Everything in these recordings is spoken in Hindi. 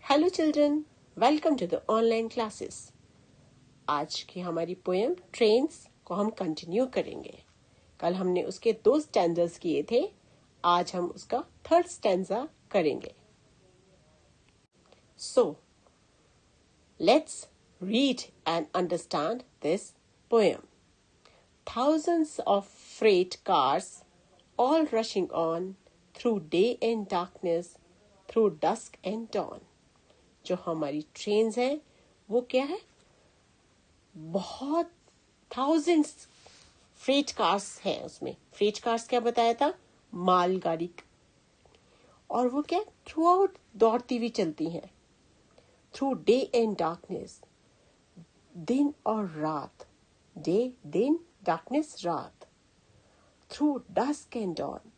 Hello children, welcome to the online classes. आज की हमारी पोएम ट्रेन्स को हम कंटिन्यू करेंगे। कल हमने उसके 2 स्टैंजर्स किए थे, आज हम उसका 3rd स्टैंजा करेंगे। So let's read and understand this poem. Thousands of freight cars all rushing on through day and darkness, through dusk and dawn. जो हमारी ट्रेन्स हैं वो क्या है, बहुत थाउजेंड्स फ्रेट कार्स हैं उसमें। फ्रेट कार्स क्या बताया था, मालगाड़ी। और वो क्या थ्रू आउट दौड़ती हुई चलती हैं, थ्रू डे एंड डार्कनेस, दिन और रात, डे दिन, डार्कनेस रात, थ्रू डस्क एंड डॉन।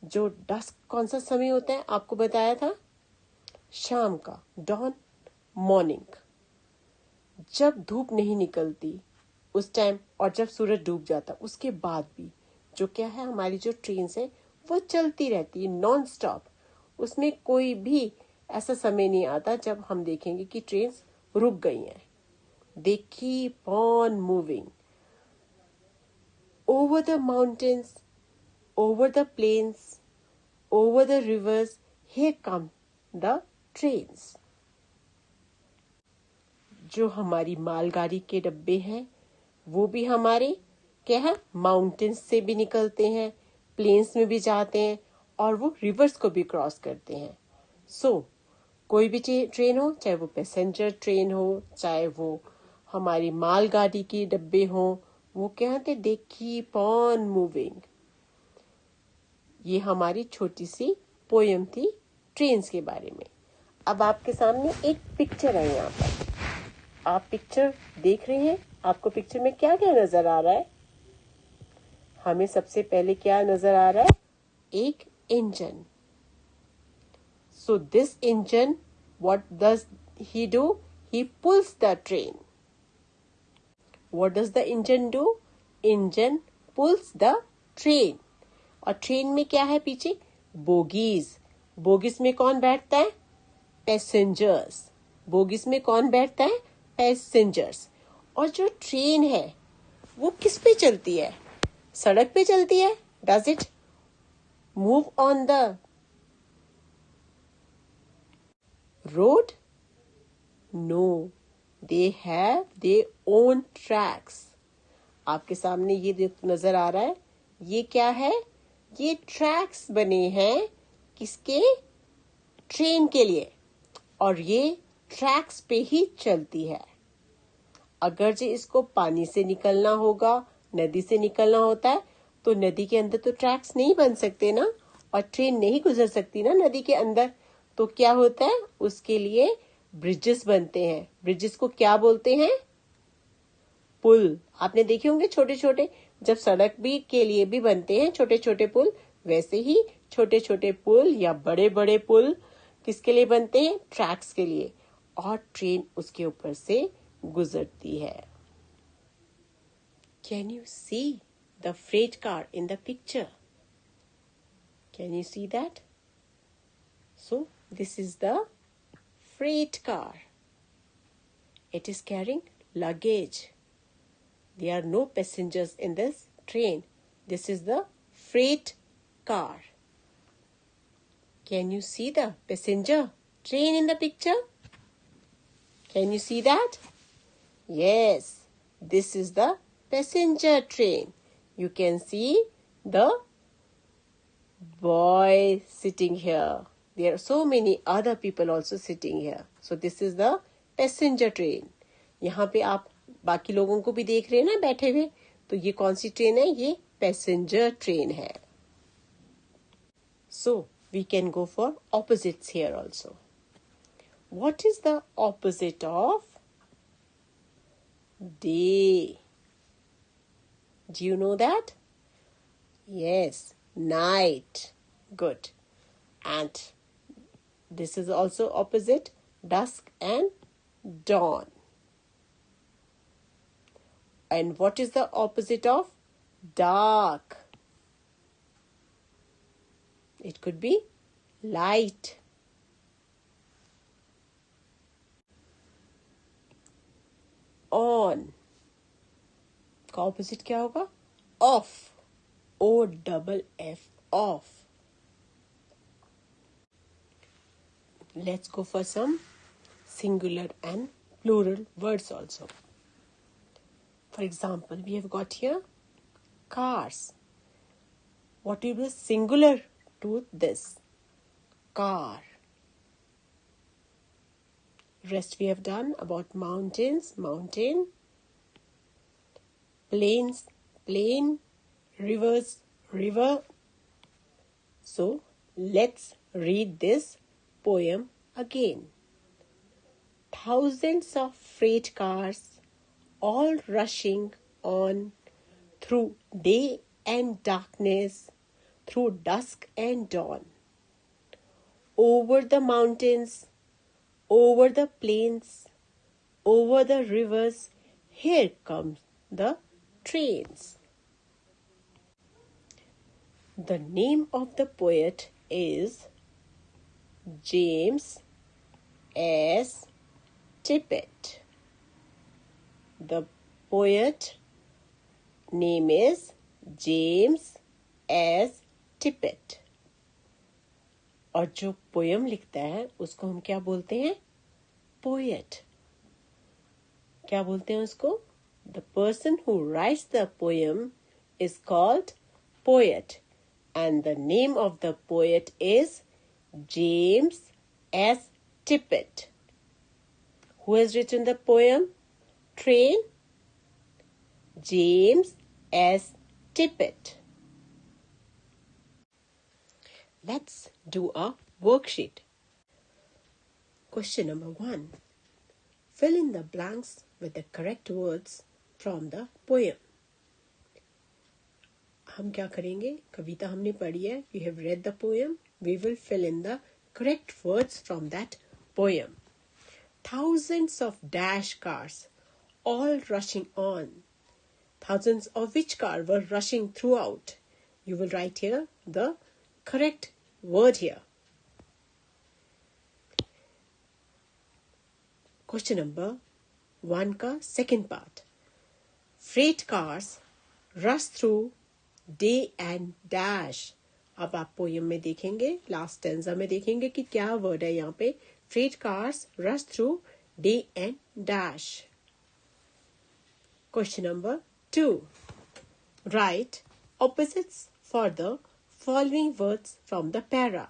जो डस्क कौन सा समय होता है आपको बताया था, शाम का, डॉन मॉर्निंग, जब धूप नहीं निकलती उस टाइम, और जब सूरज डूब जाता उसके बाद भी जो क्या है, हमारी जो ट्रेन है वो चलती रहती है नॉन स्टॉप। उसमें कोई भी ऐसा समय नहीं आता जब हम देखेंगे कि ट्रेन रुक गई हैं। They keep on moving over the mountains, over the plains, over the rivers, here come the trains. जो हमारी मालगाड़ी के डब्बे हैं वो भी हमारे क्या है, माउंटेन्स से भी निकलते हैं, प्लेन्स में भी जाते हैं, और वो रिवर्स को भी क्रॉस करते हैं। कोई भी ट्रेन हो, चाहे वो पैसेंजर ट्रेन हो, चाहे वो हमारी मालगाड़ी के डब्बे हो, वो क्या होते, दे कीप ऑन मूविंग। ये हमारी छोटी सी पोयम थी ट्रेन्स के बारे में। अब आपके सामने एक पिक्चर है, यहाँ पर आप पिक्चर देख रहे हैं। आपको पिक्चर में क्या क्या नजर आ रहा है? हमें सबसे पहले क्या नजर आ रहा है, एक engine. So this engine, what does he do, he pulls the train. What does the engine do, engine pulls the train. और ट्रेन में क्या है पीछे, बोगीज। बोगीज में कौन बैठता है, पैसेंजर्स। बोगीज में कौन बैठता है, पैसेंजर्स। और जो ट्रेन है वो किस पे चलती है, सड़क पे चलती है। Does it move on the road? No, they have their own tracks. आपके सामने ये नजर आ रहा है, ये क्या है, ये ट्रैक्स बने हैं किसके, ट्रेन के लिए, और ये ट्रैक्स पे ही चलती है। अगर जो इसको पानी से निकलना होगा, नदी से निकलना होता है, तो नदी के अंदर तो ट्रैक्स नहीं बन सकते ना, और ट्रेन नहीं गुजर सकती ना नदी के अंदर। तो क्या होता है, उसके लिए ब्रिजेस बनते हैं। ब्रिजेस को क्या बोलते हैं, पुल। आपने देखे होंगे छोटे छोटे, जब सड़क भी के लिए भी बनते हैं छोटे छोटे पुल, वैसे ही छोटे छोटे पुल या बड़े बड़े पुल किसके लिए बनते हैं, ट्रैक्स के लिए, और ट्रेन उसके ऊपर से गुजरती है। Can you see the freight car in the picture? Can you see that? So this is the freight car. It is carrying luggage. There are no passengers in this train. This is the freight car. Can you see the passenger train in the picture? Can you see that? Yes, this is the passenger train. You can see the boy sitting here. There are so many other people also sitting here. So this is the passenger train. यहाँ पे आप बाकी लोगों को भी देख रहे हैं ना बैठे हुए, तो ये कौन सी ट्रेन है, ये पैसेंजर ट्रेन है। So we can go for opposites here also. What is the opposite of day? Do you know that? Yes, night. Good. And this is also opposite, dusk and dawn. And what is the opposite of dark? It could be light. इसका ऑपोजिट क्या होगा? Of, OFF, of. Let's go for some singular and plural words also. For example, we have got here cars. What will be singular to this? Car. Rest we have done about mountains, mountain, plains, plain, rivers, river. So let's read this poem again. Thousands of freight cars all rushing on through day and darkness, through dusk and dawn. Over the mountains, over the plains, over the rivers, here comes the trains. The name of the poet is James S. Tippett. The poet name is James S. Tippett. और जो पोयम लिखता है उसको हम क्या बोलते हैं? पोएट. क्या बोलते हैं उसको? The person who writes the poem is called poet, and the name of the poet is James S. Tippett. Who has written the poem Train? James S. Tippett. Let's do a worksheet. Question number 1. Fill in the blanks with the correct words from the poem. हम क्या करेंगे? कविता हमने पढ़ी है. We have read the poem. We will fill in the correct words from that poem. Thousands of dash cars all rushing on. Thousands of which car were rushing throughout? You will write here the correct word here. Question number 1 का second part. Freight cars rush through day and dash. अब आप पोयम में देखेंगे, लास्ट stanza में देखेंगे कि क्या वर्ड है यहाँ पे. Freight cars rush through day and dash. Question number 2. Write opposites for the following words from the para.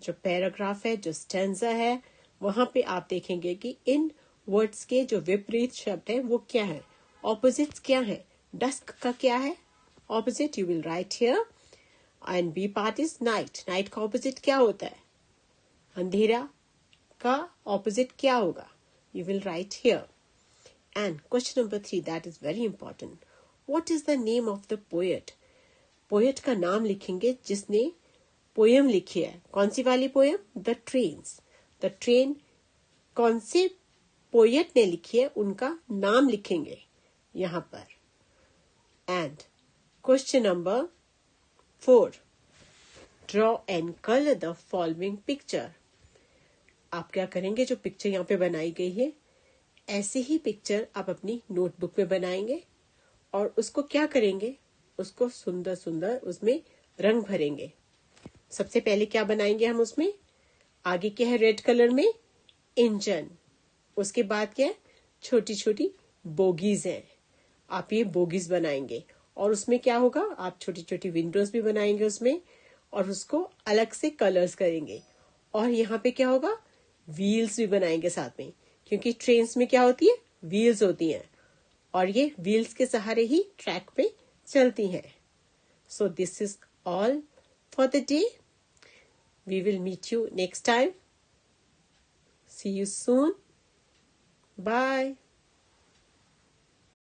जो पैराग्राफ है, जो स्टैंजा है, वहां पे आप देखेंगे कि इन वर्ड्स के जो विपरीत शब्द है वो क्या है, ऑपोजिट्स क्या है. डस्क का क्या है opposite? You will write here. And B part is night. Night का ऑपोजिट क्या होता है? अंधेरा का ऑपोजिट क्या होगा? You will write here. And question number 3, that is very important. What is the name of the poet? Poet का नाम लिखेंगे जिसने पोयम लिखी है. कौन सी वाली poem? The trains. The train कौन से पोएट ने लिखी है उनका नाम लिखेंगे यहां पर. And question number 4. Draw and colour the following picture. आप क्या करेंगे? जो पिक्चर यहाँ पे बनाई गई है ऐसे ही पिक्चर आप अपनी नोटबुक में बनाएंगे और उसको क्या करेंगे? उसको सुंदर सुंदर उसमें रंग भरेंगे. सबसे पहले क्या बनाएंगे हम उसमें? आगे क्या है रेड कलर में? इंजन. उसके बाद क्या है? छोटी छोटी बोगीज हैं. आप ये बोगीज बनाएंगे और उसमें क्या होगा? आप छोटी छोटी विंडोज भी बनाएंगे उसमें और उसको अलग से कलर्स करेंगे. और यहाँ पे क्या होगा? व्हील्स भी बनाएंगे साथ में, क्योंकि ट्रेन्स में क्या होती है? व्हील्स होती हैं और ये व्हील्स के सहारे ही ट्रैक पे चलती हैं. So this is all for the day. We will meet you next time. See you soon. Bye.